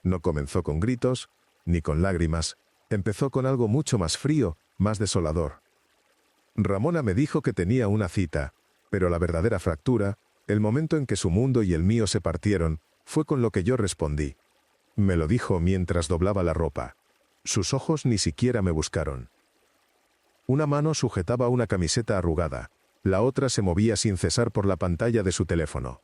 No comenzó con gritos, ni con lágrimas, empezó con algo mucho más frío, más desolador. Ramona me dijo que tenía una cita, pero la verdadera fractura, el momento en que su mundo y el mío se partieron, fue con lo que yo respondí. Me lo dijo mientras doblaba la ropa. Sus ojos ni siquiera me buscaron. Una mano sujetaba una camiseta arrugada, la otra se movía sin cesar por la pantalla de su teléfono.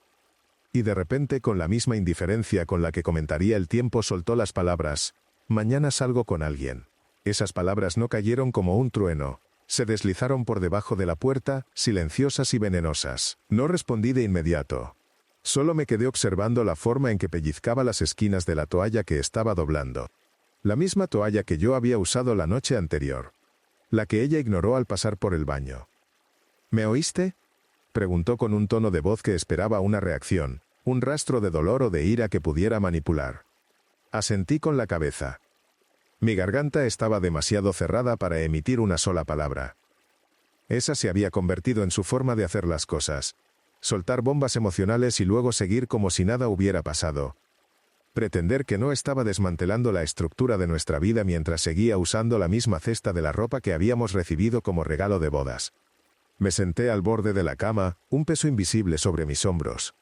Y de repente, con la misma indiferencia con la que comentaría el tiempo, soltó las palabras: «Mañana salgo con alguien». Esas palabras no cayeron como un trueno. Se deslizaron por debajo de la puerta, silenciosas y venenosas. No respondí de inmediato. Solo me quedé observando la forma en que pellizcaba las esquinas de la toalla que estaba doblando. La misma toalla que yo había usado la noche anterior. La que ella ignoró al pasar por el baño. «¿Me oíste?», preguntó con un tono de voz que esperaba una reacción, un rastro de dolor o de ira que pudiera manipular. Asentí con la cabeza. Mi garganta estaba demasiado cerrada para emitir una sola palabra. Esa se había convertido en su forma de hacer las cosas. Soltar bombas emocionales y luego seguir como si nada hubiera pasado. Pretender que no estaba desmantelando la estructura de nuestra vida mientras seguía usando la misma cesta de la ropa que habíamos recibido como regalo de bodas. Me senté al borde de la cama, un peso invisible sobre mis hombros.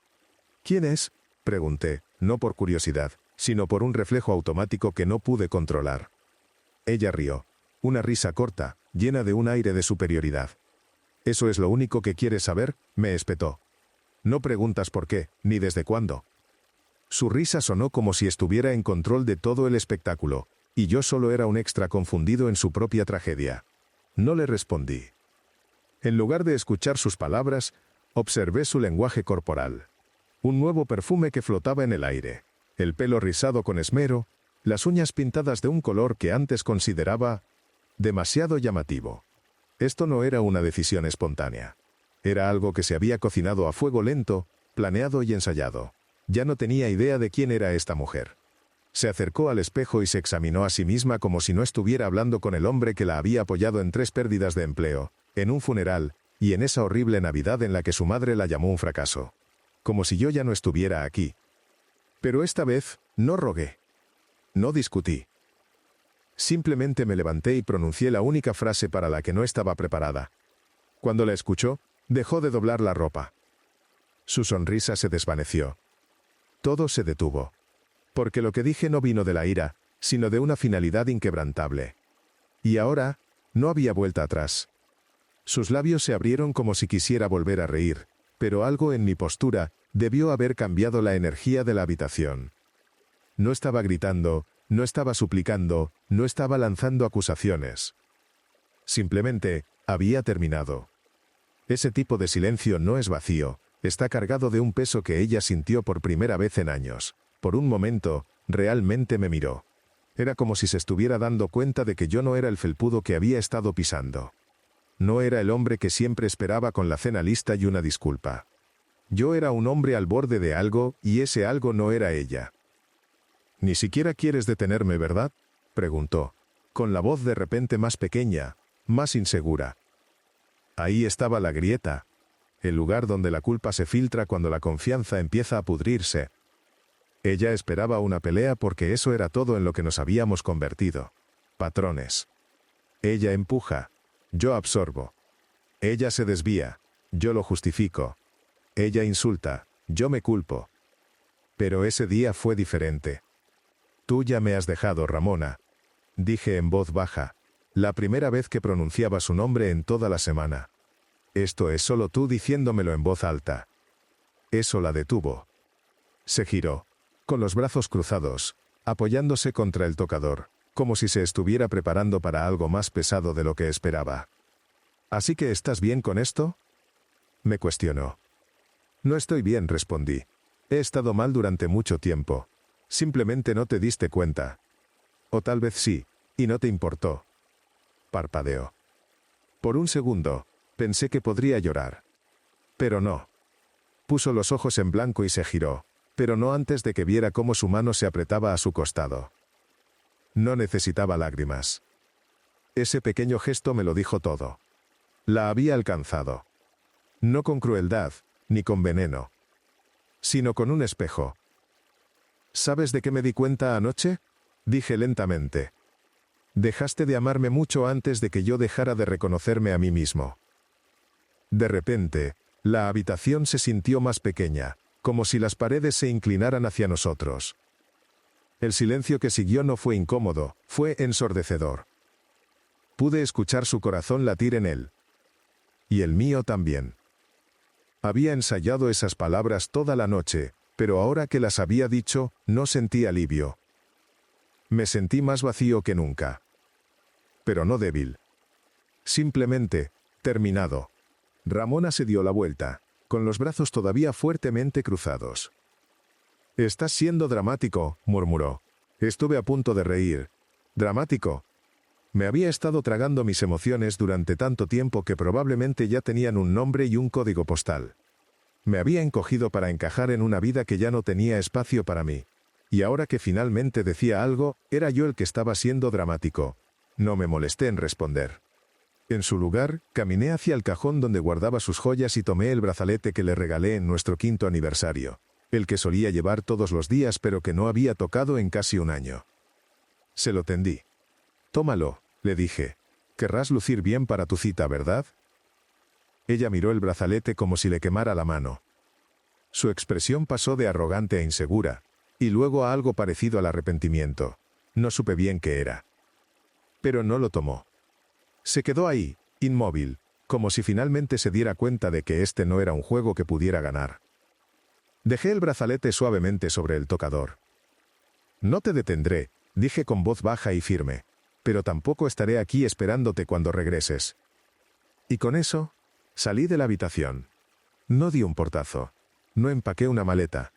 «¿Quién es?», pregunté, no por curiosidad, sino por un reflejo automático que no pude controlar. Ella rió. Una risa corta, llena de un aire de superioridad. «¿Eso es lo único que quieres saber?», me espetó. «No preguntas por qué, ni desde cuándo». Su risa sonó como si estuviera en control de todo el espectáculo, y yo solo era un extra confundido en su propia tragedia. No le respondí. En lugar de escuchar sus palabras, observé su lenguaje corporal. Un nuevo perfume que flotaba en el aire, el pelo rizado con esmero, las uñas pintadas de un color que antes consideraba demasiado llamativo. Esto no era una decisión espontánea. Era algo que se había cocinado a fuego lento, planeado y ensayado. Ya no tenía idea de quién era esta mujer. Se acercó al espejo y se examinó a sí misma como si no estuviera hablando con el hombre que la había apoyado en 3 pérdidas de empleo, en un funeral, y en esa horrible Navidad en la que su madre la llamó un fracaso. Como si yo ya no estuviera aquí. Pero esta vez, no rogué. No discutí. Simplemente me levanté y pronuncié la única frase para la que no estaba preparada. Cuando la escuchó, dejó de doblar la ropa. Su sonrisa se desvaneció. Todo se detuvo. Porque lo que dije no vino de la ira, sino de una finalidad inquebrantable. Y ahora, no había vuelta atrás. Sus labios se abrieron como si quisiera volver a reír, pero algo en mi postura debió haber cambiado la energía de la habitación. No estaba gritando, no estaba suplicando, no estaba lanzando acusaciones. Simplemente, había terminado. Ese tipo de silencio no es vacío, está cargado de un peso que ella sintió por primera vez en años. Por un momento, realmente me miró. Era como si se estuviera dando cuenta de que yo no era el felpudo que había estado pisando. No era el hombre que siempre esperaba con la cena lista y una disculpa. Yo era un hombre al borde de algo, y ese algo no era ella. «Ni siquiera quieres detenerme, ¿verdad?», preguntó, con la voz de repente más pequeña, más insegura. Ahí estaba la grieta, el lugar donde la culpa se filtra cuando la confianza empieza a pudrirse. Ella esperaba una pelea porque eso era todo en lo que nos habíamos convertido. Patrones. Ella empuja, yo absorbo. Ella se desvía, yo lo justifico. Ella insulta, yo me culpo. Pero ese día fue diferente. «Tú ya me has dejado, Ramona», dije en voz baja, la primera vez que pronunciaba su nombre en toda la semana. «Esto es solo tú diciéndomelo en voz alta». Eso la detuvo. Se giró, con los brazos cruzados, apoyándose contra el tocador, como si se estuviera preparando para algo más pesado de lo que esperaba. «¿Así que estás bien con esto?», me cuestionó. «No estoy bien», respondí. «He estado mal durante mucho tiempo. Simplemente no te diste cuenta. O tal vez sí, y no te importó». Parpadeó. Por un segundo, pensé que podría llorar. Pero no. Puso los ojos en blanco y se giró, pero no antes de que viera cómo su mano se apretaba a su costado. No necesitaba lágrimas. Ese pequeño gesto me lo dijo todo. La había alcanzado. No con crueldad, ni con veneno, sino con un espejo. ¿Sabes de qué me di cuenta anoche? Dije lentamente. Dejaste de amarme mucho antes de que yo dejara de reconocerme a mí mismo. De repente, la habitación se sintió más pequeña, como si las paredes se inclinaran hacia nosotros. El silencio que siguió no fue incómodo, fue ensordecedor. Pude escuchar su corazón latir en él. Y el mío también. Había ensayado esas palabras toda la noche, pero ahora que las había dicho, no sentí alivio. Me sentí más vacío que nunca. Pero no débil. Simplemente, terminado. Ramona se dio la vuelta, con los brazos todavía fuertemente cruzados. «Estás siendo dramático», murmuró. Estuve a punto de reír. «¿Dramático?» Me había estado tragando mis emociones durante tanto tiempo que probablemente ya tenían un nombre y un código postal. Me había encogido para encajar en una vida que ya no tenía espacio para mí. Y ahora que finalmente decía algo, era yo el que estaba siendo dramático. No me molesté en responder. En su lugar, caminé hacia el cajón donde guardaba sus joyas y tomé el brazalete que le regalé en nuestro 5º aniversario. El que solía llevar todos los días pero que no había tocado en casi un año. Se lo tendí. «Tómalo», le dije. «Querrás lucir bien para tu cita, ¿verdad?» Ella miró el brazalete como si le quemara la mano. Su expresión pasó de arrogante a insegura, y luego a algo parecido al arrepentimiento. No supe bien qué era. Pero no lo tomó. Se quedó ahí, inmóvil, como si finalmente se diera cuenta de que este no era un juego que pudiera ganar. Dejé el brazalete suavemente sobre el tocador. «No te detendré», dije con voz baja y firme, «pero tampoco estaré aquí esperándote cuando regreses». Y con eso, salí de la habitación. No di un portazo. No empaqué una maleta.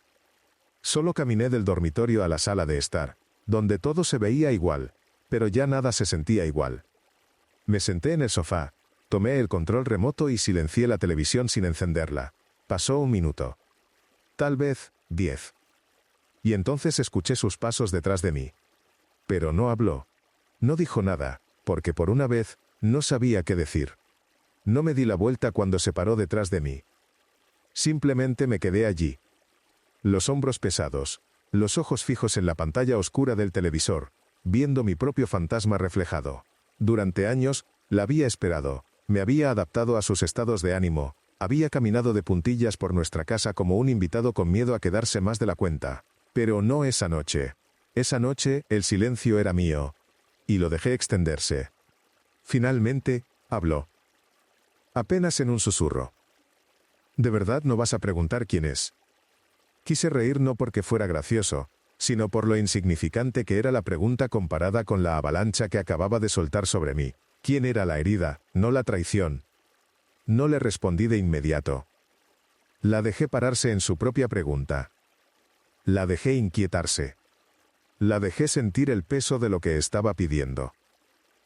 Solo caminé del dormitorio a la sala de estar, donde todo se veía igual, pero ya nada se sentía igual. Me senté en el sofá, tomé el control remoto y silencié la televisión sin encenderla. Pasó 1 minuto. Tal vez, 10. Y entonces escuché sus pasos detrás de mí. Pero no habló. No dijo nada, porque por una vez, no sabía qué decir. No me di la vuelta cuando se paró detrás de mí. Simplemente me quedé allí. Los hombros pesados, los ojos fijos en la pantalla oscura del televisor, viendo mi propio fantasma reflejado. Durante años, la había esperado, me había adaptado a sus estados de ánimo, había caminado de puntillas por nuestra casa como un invitado con miedo a quedarse más de la cuenta. Pero no esa noche. Esa noche, el silencio era mío. Y lo dejé extenderse. Finalmente, habló. Apenas en un susurro. «¿De verdad no vas a preguntar quién es?» Quise reír no porque fuera gracioso, sino por lo insignificante que era la pregunta comparada con la avalancha que acababa de soltar sobre mí. ¿Quién era la herida, no la traición? No le respondí de inmediato. La dejé pararse en su propia pregunta. La dejé inquietarse. La dejé sentir el peso de lo que estaba pidiendo.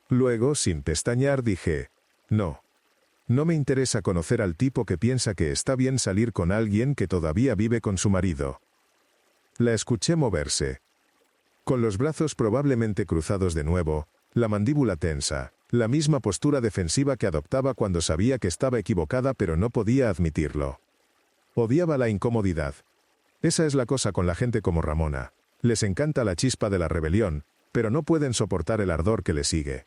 Luego, sin pestañear, dije, «No. No me interesa conocer al tipo que piensa que está bien salir con alguien que todavía vive con su marido». La escuché moverse. Con los brazos probablemente cruzados de nuevo, la mandíbula tensa, la misma postura defensiva que adoptaba cuando sabía que estaba equivocada pero no podía admitirlo. Odiaba la incomodidad. Esa es la cosa con la gente como Ramona. Les encanta la chispa de la rebelión, pero no pueden soportar el ardor que le sigue.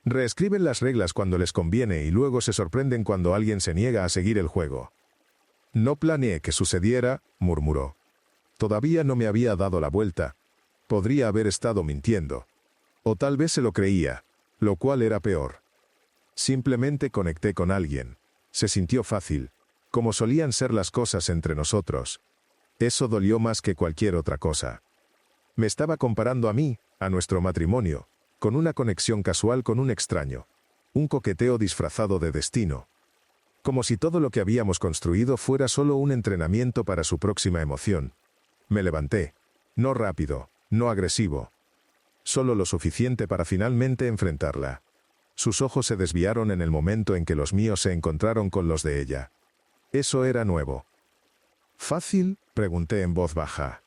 Reescriben las reglas cuando les conviene y luego se sorprenden cuando alguien se niega a seguir el juego. «No planeé que sucediera», murmuró. Todavía no me había dado la vuelta. Podría haber estado mintiendo. O tal vez se lo creía, lo cual era peor. Simplemente conecté con alguien. Se sintió fácil, como solían ser las cosas entre nosotros. Eso dolió más que cualquier otra cosa. Me estaba comparando a mí, a nuestro matrimonio, con una conexión casual con un extraño. Un coqueteo disfrazado de destino. Como si todo lo que habíamos construido fuera solo un entrenamiento para su próxima emoción. Me levanté. No rápido, no agresivo. Solo lo suficiente para finalmente enfrentarla. Sus ojos se desviaron en el momento en que los míos se encontraron con los de ella. Eso era nuevo. «¿Fácil?», pregunté en voz baja.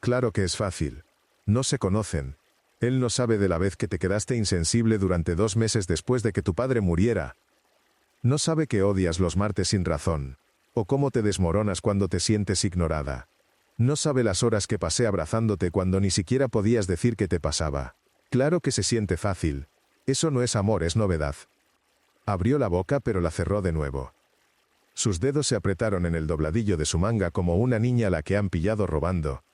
«Claro que es fácil. No se conocen. Él no sabe de la vez que te quedaste insensible durante 2 meses después de que tu padre muriera. No sabe que odias los martes sin razón, o cómo te desmoronas cuando te sientes ignorada. No sabe las horas que pasé abrazándote cuando ni siquiera podías decir qué te pasaba. Claro que se siente fácil. Eso no es amor, es novedad. Abrió la boca pero la cerró de nuevo. Sus dedos se apretaron en el dobladillo de su manga como una niña a la que han pillado robando.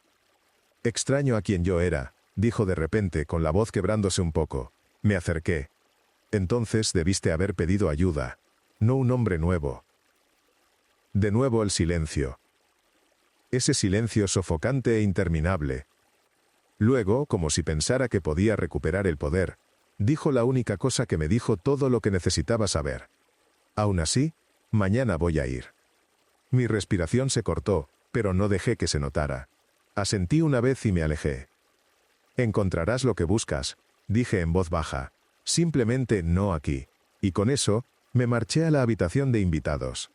Extraño a quien yo era, dijo de repente con la voz quebrándose un poco. Me acerqué. Entonces debiste haber pedido ayuda. No un hombre nuevo. De nuevo el silencio. Ese silencio sofocante e interminable. Luego, como si pensara que podía recuperar el poder, dijo la única cosa que me dijo todo lo que necesitaba saber. Aún así, mañana voy a ir. Mi respiración se cortó, pero no dejé que se notara. Asentí una vez y me alejé. Encontrarás lo que buscas, dije en voz baja. Simplemente no aquí. Y con eso, me marché a la habitación de invitados.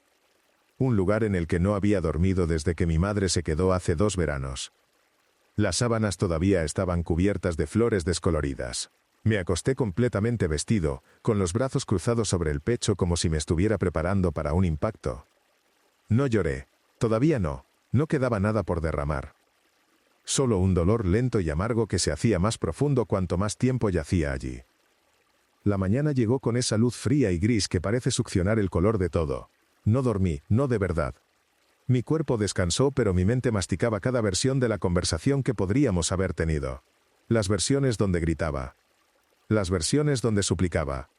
Un lugar en el que no había dormido desde que mi madre se quedó hace 2 veranos. Las sábanas todavía estaban cubiertas de flores descoloridas. Me acosté completamente vestido, con los brazos cruzados sobre el pecho como si me estuviera preparando para un impacto. No lloré. Todavía no. No quedaba nada por derramar. Solo un dolor lento y amargo que se hacía más profundo cuanto más tiempo yacía allí. La mañana llegó con esa luz fría y gris que parece succionar el color de todo. No dormí, no de verdad. Mi cuerpo descansó, pero mi mente masticaba cada versión de la conversación que podríamos haber tenido. Las versiones donde gritaba. Las versiones donde suplicaba.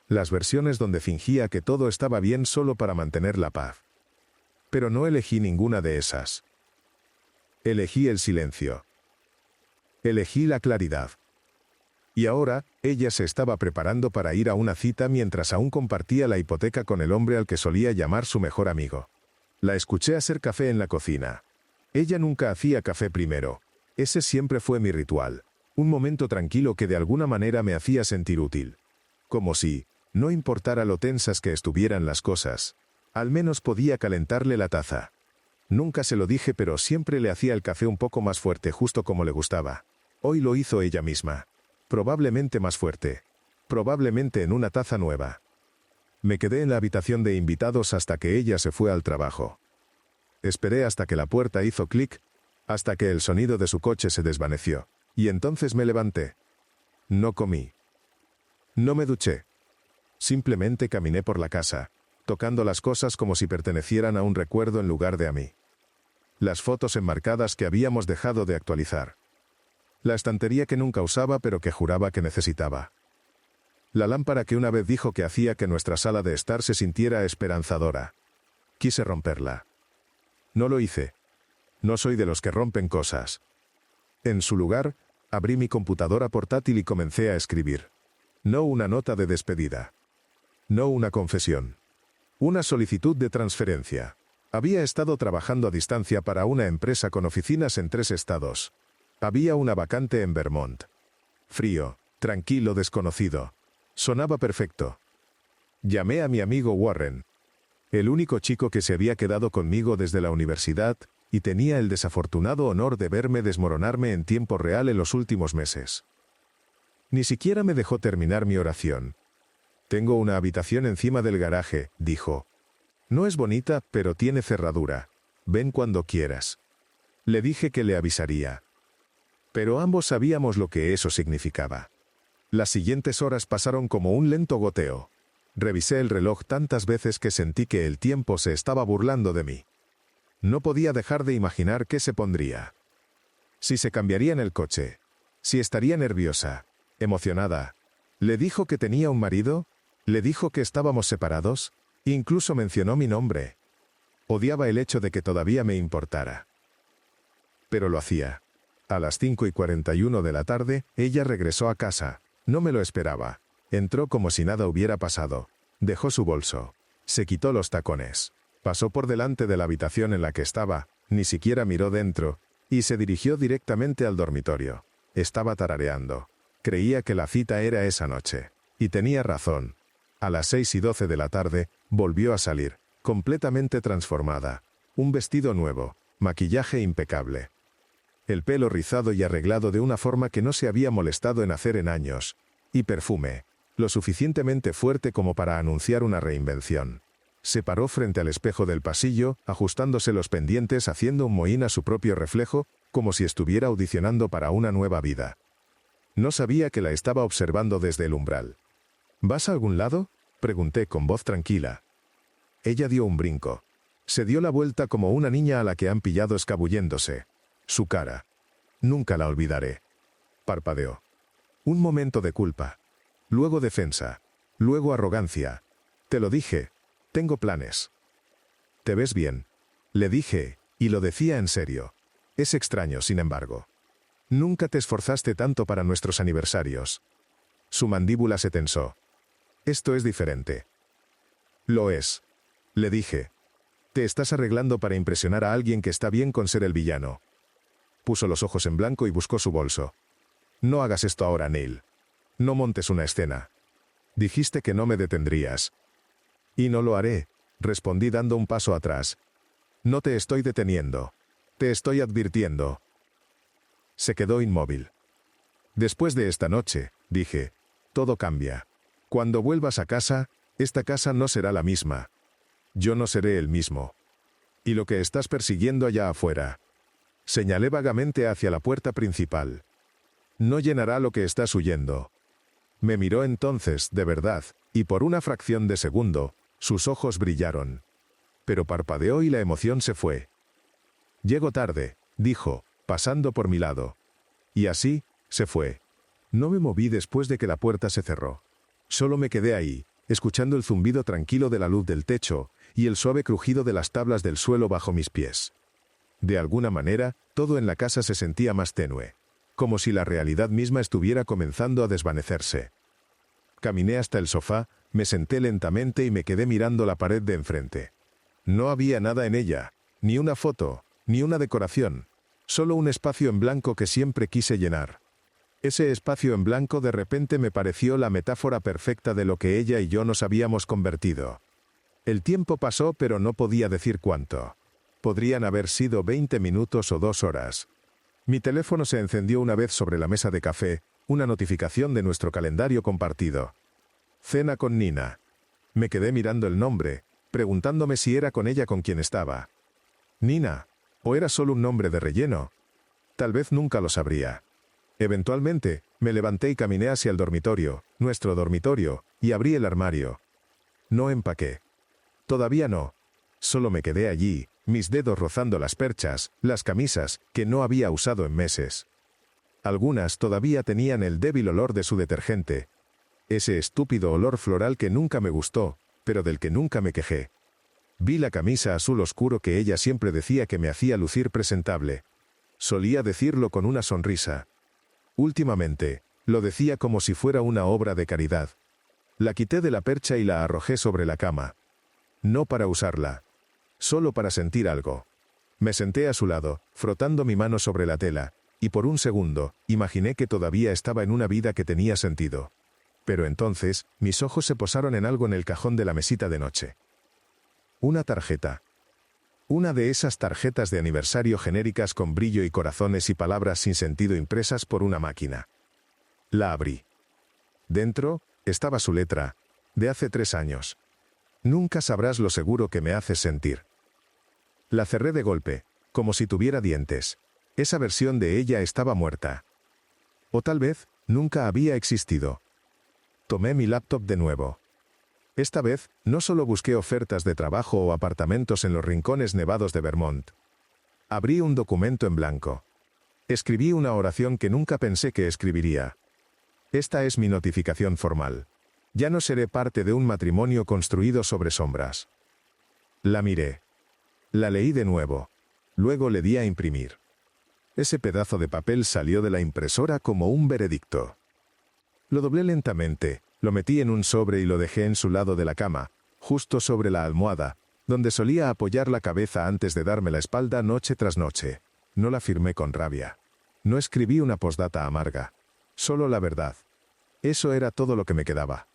Las versiones donde fingía que todo estaba bien solo para mantener la paz. Pero no elegí ninguna de esas. Elegí el silencio. Elegí la claridad. Y ahora, ella se estaba preparando para ir a una cita mientras aún compartía la hipoteca con el hombre al que solía llamar su mejor amigo. La escuché hacer café en la cocina. Ella nunca hacía café primero. Ese siempre fue mi ritual. Un momento tranquilo que de alguna manera me hacía sentir útil. Como si, no importara lo tensas que estuvieran las cosas, al menos podía calentarle la taza. Nunca se lo dije, pero siempre le hacía el café un poco más fuerte, justo como le gustaba. Hoy lo hizo ella misma. Probablemente más fuerte. Probablemente en una taza nueva. Me quedé en la habitación de invitados hasta que ella se fue al trabajo. Esperé hasta que la puerta hizo clic, hasta que el sonido de su coche se desvaneció. Y entonces me levanté. No comí. No me duché. Simplemente caminé por la casa, tocando las cosas como si pertenecieran a un recuerdo en lugar de a mí. Las fotos enmarcadas que habíamos dejado de actualizar. La estantería que nunca usaba pero que juraba que necesitaba. La lámpara que una vez dijo que hacía que nuestra sala de estar se sintiera esperanzadora. Quise romperla. No lo hice. No soy de los que rompen cosas. En su lugar, abrí mi computadora portátil y comencé a escribir. No una nota de despedida. No una confesión. Una solicitud de transferencia. Había estado trabajando a distancia para una empresa con oficinas en 3 estados. Había una vacante en Vermont. Frío, tranquilo, desconocido. Sonaba perfecto. Llamé a mi amigo Warren, el único chico que se había quedado conmigo desde la universidad, y tenía el desafortunado honor de verme desmoronarme en tiempo real en los últimos meses. Ni siquiera me dejó terminar mi oración. Tengo una habitación encima del garaje, dijo. No es bonita, pero tiene cerradura. Ven cuando quieras. Le dije que le avisaría. Pero ambos sabíamos lo que eso significaba. Las siguientes horas pasaron como un lento goteo. Revisé el reloj tantas veces que sentí que el tiempo se estaba burlando de mí. No podía dejar de imaginar qué se pondría. Si se cambiaría en el coche. Si estaría nerviosa, emocionada. ¿Le dijo que tenía un marido? ¿Le dijo que estábamos separados? Incluso mencionó mi nombre. Odiaba el hecho de que todavía me importara. Pero lo hacía. A las 5:41 de la tarde, ella regresó a casa. No me lo esperaba. Entró como si nada hubiera pasado. Dejó su bolso. Se quitó los tacones. Pasó por delante de la habitación en la que estaba, ni siquiera miró dentro, y se dirigió directamente al dormitorio. Estaba tarareando. Creía que la cita era esa noche. Y tenía razón. A las 6:12 de la tarde, volvió a salir, completamente transformada. Un vestido nuevo, maquillaje impecable. El pelo rizado y arreglado de una forma que no se había molestado en hacer en años. Y perfume, lo suficientemente fuerte como para anunciar una reinvención. Se paró frente al espejo del pasillo, ajustándose los pendientes, haciendo un mohín a su propio reflejo, como si estuviera audicionando para una nueva vida. No sabía que la estaba observando desde el umbral. ¿Vas a algún lado?, pregunté con voz tranquila. Ella dio un brinco. Se dio la vuelta como una niña a la que han pillado escabulléndose. Su cara. Nunca la olvidaré. Parpadeó. Un momento de culpa. Luego defensa. Luego arrogancia. Te lo dije. Tengo planes. ¿Te ves bien?, le dije, y lo decía en serio. Es extraño, sin embargo. Nunca te esforzaste tanto para nuestros aniversarios. Su mandíbula se tensó. Esto es diferente. Lo es. Le dije. Te estás arreglando para impresionar a alguien que está bien con ser el villano. Puso los ojos en blanco y buscó su bolso. No hagas esto ahora, Neil. No montes una escena. Dijiste que no me detendrías. Y no lo haré, respondí dando un paso atrás. No te estoy deteniendo. Te estoy advirtiendo. Se quedó inmóvil. Después de esta noche, dije, todo cambia. Cuando vuelvas a casa, esta casa no será la misma. Yo no seré el mismo. Y lo que estás persiguiendo allá afuera. Señalé vagamente hacia la puerta principal. No llenará lo que estás huyendo. Me miró entonces, de verdad, y por una fracción de segundo, sus ojos brillaron. Pero parpadeó y la emoción se fue. Llego tarde, dijo, pasando por mi lado. Y así, se fue. No me moví después de que la puerta se cerró. Solo me quedé ahí, escuchando el zumbido tranquilo de la luz del techo, y el suave crujido de las tablas del suelo bajo mis pies. De alguna manera, todo en la casa se sentía más tenue, como si la realidad misma estuviera comenzando a desvanecerse. Caminé hasta el sofá, me senté lentamente y me quedé mirando la pared de enfrente. No había nada en ella, ni una foto, ni una decoración, solo un espacio en blanco que siempre quise llenar. Ese espacio en blanco de repente me pareció la metáfora perfecta de lo que ella y yo nos habíamos convertido. El tiempo pasó, pero no podía decir cuánto. Podrían haber sido 20 minutos o 2 horas. Mi teléfono se encendió una vez sobre la mesa de café, una notificación de nuestro calendario compartido. Cena con Nina. Me quedé mirando el nombre, preguntándome si era con ella con quien estaba. Nina, ¿o era solo un nombre de relleno? Tal vez nunca lo sabría. Eventualmente, me levanté y caminé hacia el dormitorio, nuestro dormitorio, y abrí el armario. No empaqué. Todavía no. Solo me quedé allí, mis dedos rozando las perchas, las camisas, que no había usado en meses. Algunas todavía tenían el débil olor de su detergente. Ese estúpido olor floral que nunca me gustó, pero del que nunca me quejé. Vi la camisa azul oscuro que ella siempre decía que me hacía lucir presentable. Solía decirlo con una sonrisa. Últimamente, lo decía como si fuera una obra de caridad. La quité de la percha y la arrojé sobre la cama. No para usarla. Solo para sentir algo. Me senté a su lado, frotando mi mano sobre la tela, y por un segundo, imaginé que todavía estaba en una vida que tenía sentido. Pero entonces, mis ojos se posaron en algo en el cajón de la mesita de noche. Una tarjeta. Una de esas tarjetas de aniversario genéricas con brillo y corazones y palabras sin sentido impresas por una máquina. La abrí. Dentro, estaba su letra, de hace 3 años. Nunca sabrás lo seguro que me haces sentir. La cerré de golpe, como si tuviera dientes. Esa versión de ella estaba muerta. O tal vez, nunca había existido. Tomé mi laptop de nuevo. Esta vez, no solo busqué ofertas de trabajo o apartamentos en los rincones nevados de Vermont. Abrí un documento en blanco. Escribí una oración que nunca pensé que escribiría. Esta es mi notificación formal. Ya no seré parte de un matrimonio construido sobre sombras. La miré. La leí de nuevo. Luego le di a imprimir. Ese pedazo de papel salió de la impresora como un veredicto. Lo doblé lentamente, lo metí en un sobre y lo dejé en su lado de la cama, justo sobre la almohada, donde solía apoyar la cabeza antes de darme la espalda noche tras noche. No la firmé con rabia. No escribí una postdata amarga. Solo la verdad. Eso era todo lo que me quedaba.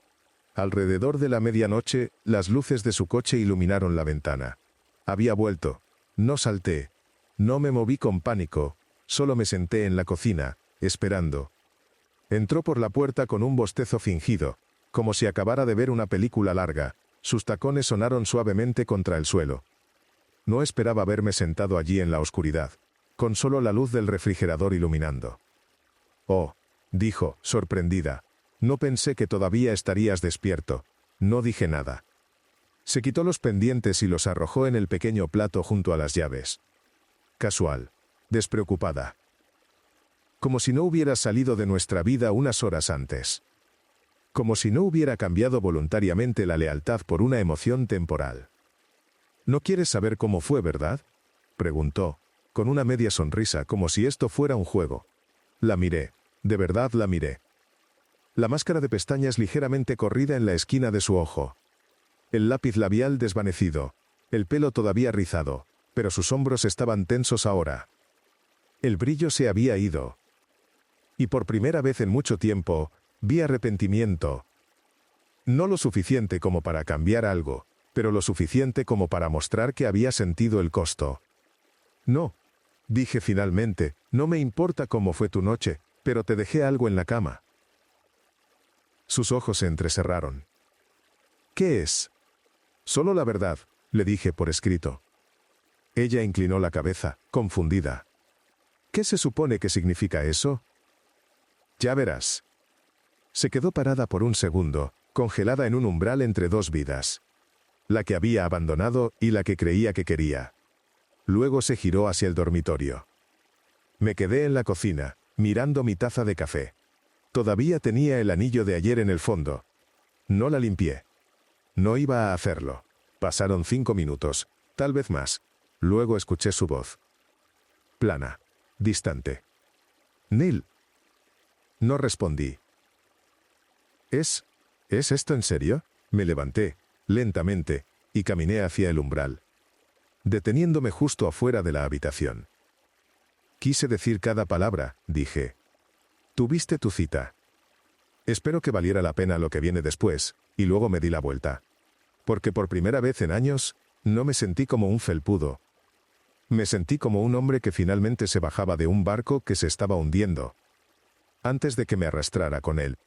Alrededor de la medianoche, las luces de su coche iluminaron la ventana. Había vuelto. No salté. No me moví con pánico. Solo me senté en la cocina, esperando. Entró por la puerta con un bostezo fingido, como si acabara de ver una película larga, Sus tacones sonaron suavemente contra el suelo. No esperaba verme sentado allí en la oscuridad, con solo la luz del refrigerador iluminando. «Oh», dijo, sorprendida, «no pensé que todavía estarías despierto». No dije nada. Se quitó los pendientes y los arrojó en el pequeño plato junto a las llaves. Casual, despreocupada. Como si no hubiera salido de nuestra vida unas horas antes. Como si no hubiera cambiado voluntariamente la lealtad por una emoción temporal. «¿No quieres saber cómo fue, verdad?», preguntó, con una media sonrisa como si esto fuera un juego. La miré, de verdad la miré. La máscara de pestañas ligeramente corrida en la esquina de su ojo. El lápiz labial desvanecido, el pelo todavía rizado, pero sus hombros estaban tensos ahora. El brillo se había ido. Y por primera vez en mucho tiempo, vi arrepentimiento. No lo suficiente como para cambiar algo, pero lo suficiente como para mostrar que había sentido el costo. «No», dije finalmente, «no me importa cómo fue tu noche, pero te dejé algo en la cama». Sus ojos se entrecerraron. «¿Qué es?». «Solo la verdad», le dije por escrito. Ella inclinó la cabeza, confundida. «¿Qué se supone que significa eso?». «Ya verás». Se quedó parada por un segundo, congelada en un umbral entre dos vidas. La que había abandonado y la que creía que quería. Luego se giró hacia el dormitorio. Me quedé en la cocina, mirando mi taza de café. Todavía tenía el anillo de ayer en el fondo. No la limpié. No iba a hacerlo. Pasaron 5 minutos, tal vez más. Luego escuché su voz. Plana, distante. «Neil». No respondí. ¿Es esto en serio?». Me levanté, lentamente, y caminé hacia el umbral, deteniéndome justo afuera de la habitación. «Quise decir cada palabra», dije. «Tuviste tu cita. Espero que valiera la pena lo que viene después», y luego me di la vuelta. Porque por primera vez en años, no me sentí como un felpudo. Me sentí como un hombre que finalmente se bajaba de un barco que se estaba hundiendo. Antes de que me arrastrara con él.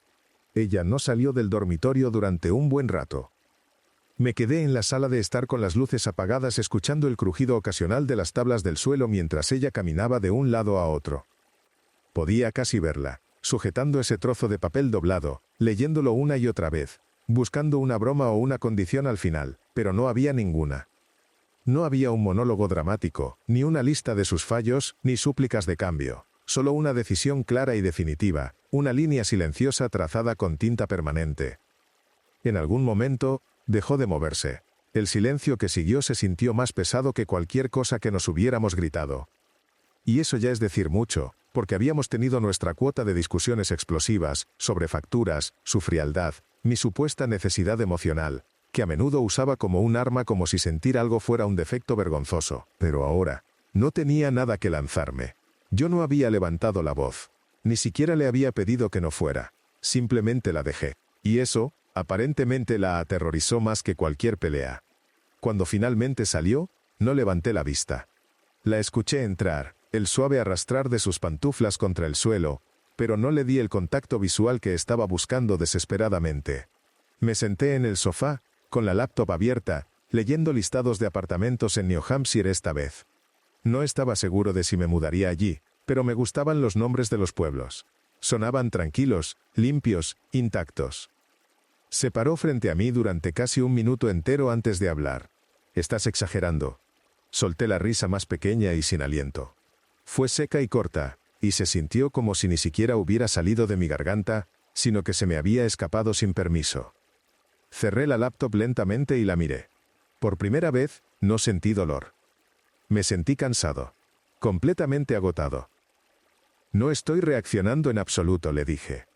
Ella no salió del dormitorio durante un buen rato. Me quedé en la sala de estar con las luces apagadas escuchando el crujido ocasional de las tablas del suelo mientras ella caminaba de un lado a otro. Podía casi verla, sujetando ese trozo de papel doblado, leyéndolo una y otra vez, buscando una broma o una condición al final, pero no había ninguna. No había un monólogo dramático, ni una lista de sus fallos, ni súplicas de cambio. Solo una decisión clara y definitiva, una línea silenciosa trazada con tinta permanente. En algún momento, dejó de moverse. El silencio que siguió se sintió más pesado que cualquier cosa que nos hubiéramos gritado. Y eso ya es decir mucho, porque habíamos tenido nuestra cuota de discusiones explosivas, sobre facturas, su frialdad, mi supuesta necesidad emocional, que a menudo usaba como un arma como si sentir algo fuera un defecto vergonzoso. Pero ahora, no tenía nada que lanzarme. Yo no había levantado la voz. Ni siquiera le había pedido que no fuera. Simplemente la dejé. Y eso, aparentemente la aterrorizó más que cualquier pelea. Cuando finalmente salió, no levanté la vista. La escuché entrar, el suave arrastrar de sus pantuflas contra el suelo, pero no le di el contacto visual que estaba buscando desesperadamente. Me senté en el sofá, con la laptop abierta, leyendo listados de apartamentos en New Hampshire esta vez. No estaba seguro de si me mudaría allí, pero me gustaban los nombres de los pueblos. Sonaban tranquilos, limpios, intactos. Se paró frente a mí durante casi un minuto entero antes de hablar. «Estás exagerando». Solté la risa más pequeña y sin aliento. Fue seca y corta, y se sintió como si ni siquiera hubiera salido de mi garganta, sino que se me había escapado sin permiso. Cerré la laptop lentamente y la miré. Por primera vez, no sentí dolor. Me sentí cansado. Completamente agotado. «No estoy reaccionando en absoluto», le dije.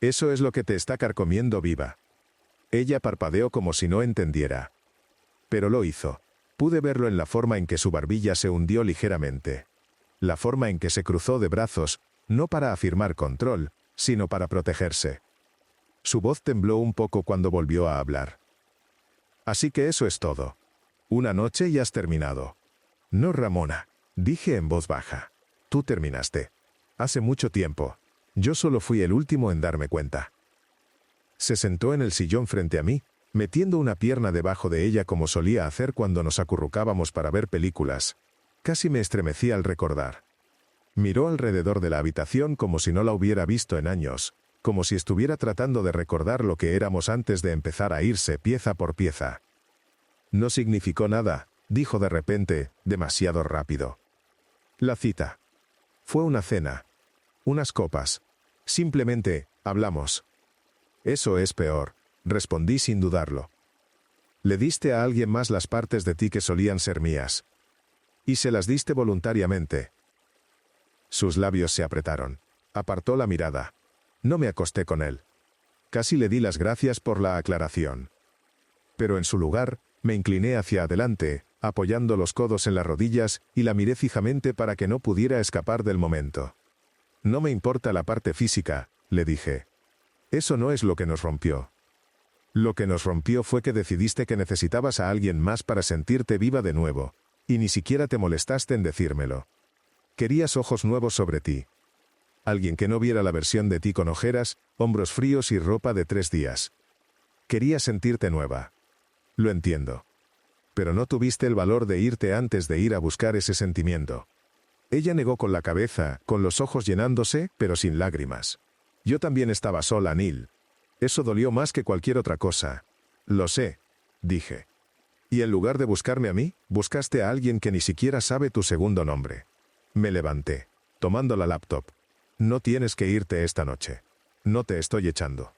«Eso es lo que te está carcomiendo viva». Ella parpadeó como si no entendiera. Pero lo hizo. Pude verlo en la forma en que su barbilla se hundió ligeramente. La forma en que se cruzó de brazos, no para afirmar control, sino para protegerse. Su voz tembló un poco cuando volvió a hablar. «Así que eso es todo. Una noche y has terminado». «No, Ramona», dije en voz baja. «Tú terminaste. Hace mucho tiempo. Yo solo fui el último en darme cuenta». Se sentó en el sillón frente a mí, metiendo una pierna debajo de ella como solía hacer cuando nos acurrucábamos para ver películas. Casi me estremecí al recordar. Miró alrededor de la habitación como si no la hubiera visto en años, como si estuviera tratando de recordar lo que éramos antes de empezar a irse pieza por pieza. No significó nada, dijo de repente, demasiado rápido. La cita. Fue una cena. Unas copas. Simplemente, hablamos. Eso es peor, respondí sin dudarlo. Le diste a alguien más las partes de ti que solían ser mías. Y se las diste voluntariamente. Sus labios se apretaron. Apartó la mirada. No me acosté con él. Casi le di las gracias por la aclaración. Pero en su lugar, me incliné hacia adelante, apoyando los codos en las rodillas, y la miré fijamente para que no pudiera escapar del momento. No me importa la parte física, le dije. Eso no es lo que nos rompió. Lo que nos rompió fue que decidiste que necesitabas a alguien más para sentirte viva de nuevo, y ni siquiera te molestaste en decírmelo. Querías ojos nuevos sobre ti. Alguien que no viera la versión de ti con ojeras, hombros fríos y ropa de 3 días. Querías sentirte nueva. Lo entiendo. Pero no tuviste el valor de irte antes de ir a buscar ese sentimiento. Ella negó con la cabeza, con los ojos llenándose, pero sin lágrimas. Yo también estaba sola, Neil. Eso dolió más que cualquier otra cosa. Lo sé, dije. Y en lugar de buscarme a mí, buscaste a alguien que ni siquiera sabe tu segundo nombre. Me levanté, tomando la laptop. No tienes que irte esta noche. No te estoy echando.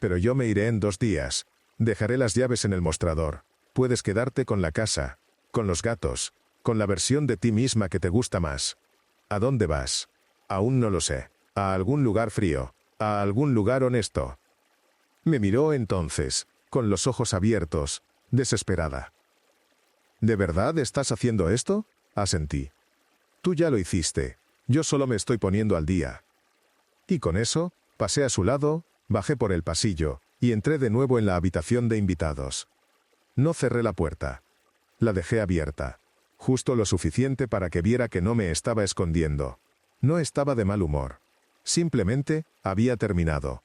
Pero yo me iré en 2 días. Dejaré las llaves en el mostrador. Puedes quedarte con la casa, con los gatos, con la versión de ti misma que te gusta más. ¿A dónde vas? Aún no lo sé. A algún lugar frío. A algún lugar honesto. Me miró entonces, con los ojos abiertos, desesperada. ¿De verdad estás haciendo esto? Asentí. Tú ya lo hiciste. Yo solo me estoy poniendo al día. Y con eso, pasé a su lado, bajé por el pasillo, y entré de nuevo en la habitación de invitados. No cerré la puerta. La dejé abierta. Justo lo suficiente para que viera que no me estaba escondiendo. No estaba de mal humor. Simplemente, había terminado.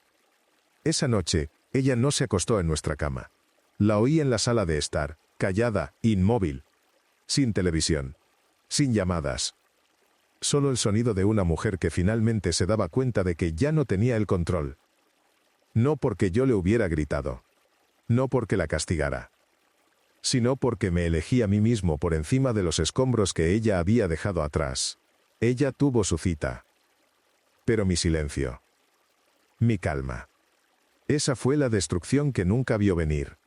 Esa noche, ella no se acostó en nuestra cama. La oí en la sala de estar, callada, inmóvil. Sin televisión. Sin llamadas. Solo el sonido de una mujer que finalmente se daba cuenta de que ya no tenía el control. No porque yo le hubiera gritado. No porque la castigara. Sino porque me elegí a mí mismo por encima de los escombros que ella había dejado atrás. Ella tuvo su cita. Pero mi silencio. Mi calma. Esa fue la destrucción que nunca vio venir.